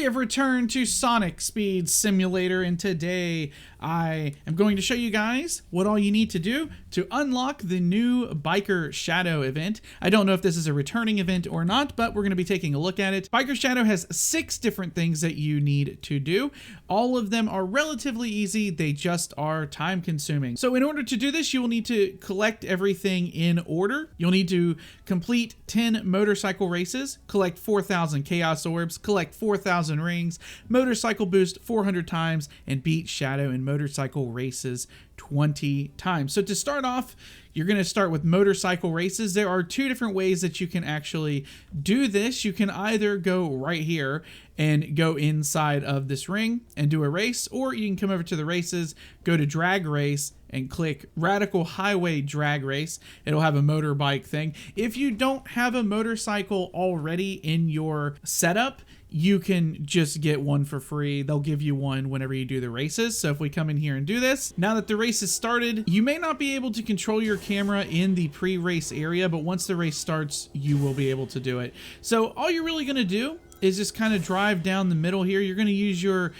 We have returned to Sonic Speed Simulator, and today I am going to show you guys what all you need to do to unlock the new Biker Shadow event. I don't know if this is a returning event or not, but we're going to be taking a look at it. Biker Shadow has 6 different things that you need to do. All of them are relatively easy, they just are time consuming. So in order to do this, you will need to collect everything in order. You'll need to complete 10 motorcycle races, collect 4,000 Chaos Orbs, collect 4,000 rings, motorcycle boost 400 times, and beat Shadow in motorcycle races 20 times. So to start off, you're going to start with motorcycle races. There are 2 different ways that you can actually do this. You can either go right here and go inside of this ring and do a race, or you can come over to the races, go to drag race, and click Radical Highway Drag Race. It'll have a motorbike thing. If you don't have a motorcycle already in your setup, you can just get one for free. They'll give you one whenever you do the races. So if we come in here and do this, now that the race is started, you may not be able to control your camera in the pre-race area, but once the race starts, you will be able to do it. So all you're really gonna do is just kind of drive down the middle here. You're gonna use your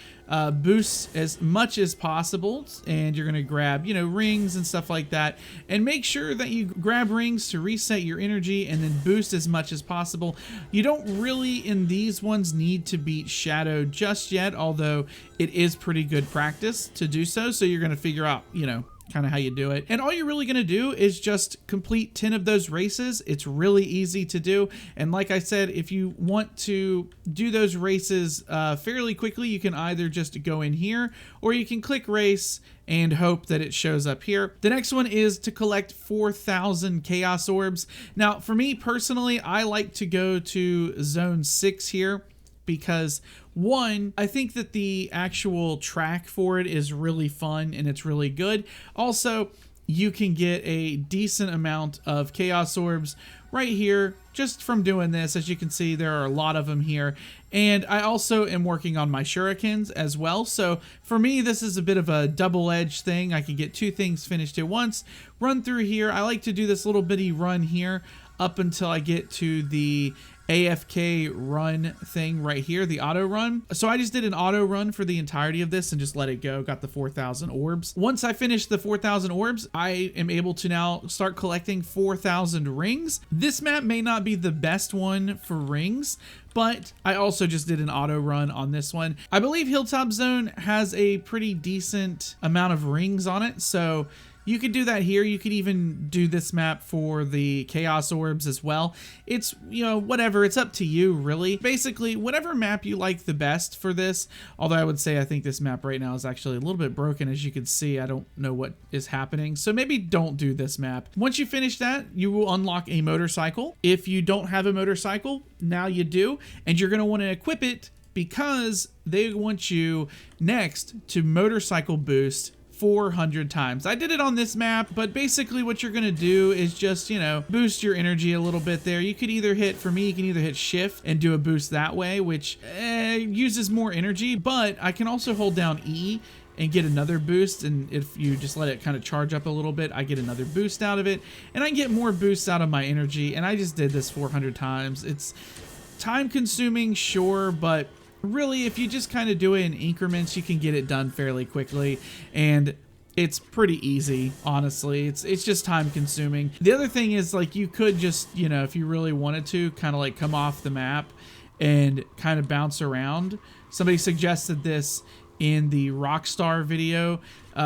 boosts as much as possible, and you're gonna grab, you know, rings and stuff like that, and make sure that you grab rings to reset your energy and then boost as much as possible. You don't really in these ones need to beat Shadow just yet, although it is pretty good practice to do so. So you're gonna figure out, you know, kind of how you do it. And all you're really going to do is just complete 10 of those races. It's really easy to do. And like I said, if you want to do those races fairly quickly, you can either just go in here, or you can click race and hope that it shows up here. The next one is to collect 4,000 Chaos Orbs. Now, for me personally, I like to go to zone 6 here, because one, I think that the actual track for it is really fun and it's really good. Also, you can get a decent amount of Chaos Orbs right here just from doing this. As you can see, there are a lot of them here. And I also am working on my shurikens as well. So for me, this is a bit of a double-edged thing. I can get 2 things finished at once. Run through here. I like to do this little bitty run here up until I get to the AFK run thing right here, the auto run. So I just did an auto run for the entirety of this and just let it go. Got the 4,000 orbs. Once I finish the 4,000 orbs, I am able to now start collecting 4,000 rings. This map may not be the best one for rings, but I also just did an auto run on this one. I believe Hilltop Zone has a pretty decent amount of rings on it, so you could do that here. You could even do this map for the Chaos Orbs as well. It's, you know, whatever. It's up to you, really. Basically, whatever map you like the best for this. Although I would say I think this map right now is actually a little bit broken. As you can see, I don't know what is happening. So maybe don't do this map. Once you finish that, you will unlock a motorcycle. If you don't have a motorcycle, now you do. And you're going to want to equip it because they want you next to motorcycle boost 400 times. I did it on this map, but basically what you're gonna do is just, you know, boost your energy a little bit there. You could either hit, for me, you can either hit shift and do a boost that way, which uses more energy, but I can also hold down E and get another boost, and if you just let it kind of charge up a little bit, I get another boost out of it, and I get more boosts out of my energy, and I just did this 400 times. It's time consuming, sure, but really, if you just kind of do it in increments, you can get it done fairly quickly, and it's pretty easy, honestly. It's just time consuming. The other thing is, like, you could just, you know, if you really wanted to, kind of like come off the map and kind of bounce around. Somebody suggested this in the Rockstar video.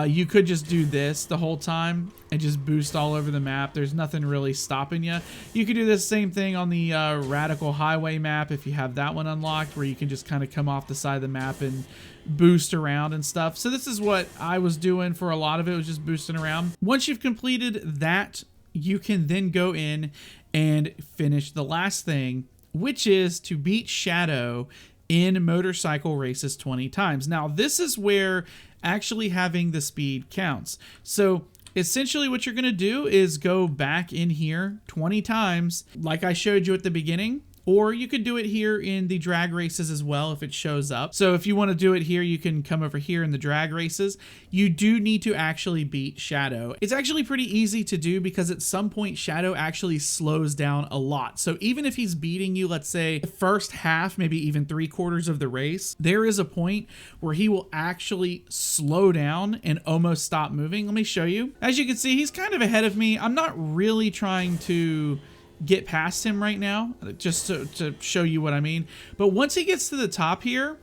You could just do this the whole time and just boost all over the map. There's nothing really stopping you. You could do the same thing on the Radical Highway map if you have that one unlocked, where you can just kind of come off the side of the map and boost around and stuff. So this is what I was doing for a lot of it, was just boosting around. Once you've completed that, you can then go in and finish the last thing, which is to beat Shadow in motorcycle races 20 times. Now, this is where actually having the speed counts. So essentially what you're going to do is go back in here 20 times, like I showed you at the beginning, or you could do it here in the drag races as well if it shows up. So if you want to do it here, you can come over here in the drag races. You do need to actually beat Shadow. It's actually pretty easy to do because at some point Shadow actually slows down a lot. So even if he's beating you, let's say the first half, maybe even 3/4 of the race, there is a point where he will actually slow down and almost stop moving. Let me show you. As you can see, he's kind of ahead of me. I'm not really trying to get past him right now, just to show you what I mean. But once he gets to the top here,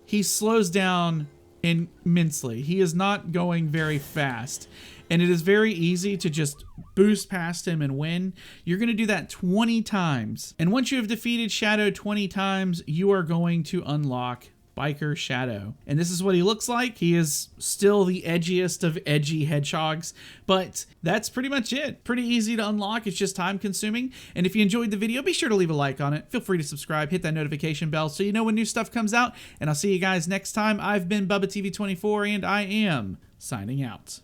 he slows down immensely. He is not going very fast. And it is very easy to just boost past him and win. You're going to do that 20 times. And once you have defeated Shadow 20 times, you are going to unlock Biker Shadow. And this is what he looks like. He is still the edgiest of edgy hedgehogs, but that's pretty much it. Pretty easy to unlock. It's just time consuming. And if you enjoyed the video, be sure to leave a like on it. Feel free to subscribe, hit that notification bell so you know when new stuff comes out. And I'll see you guys next time. I've been BubbaTV24 and I am signing out.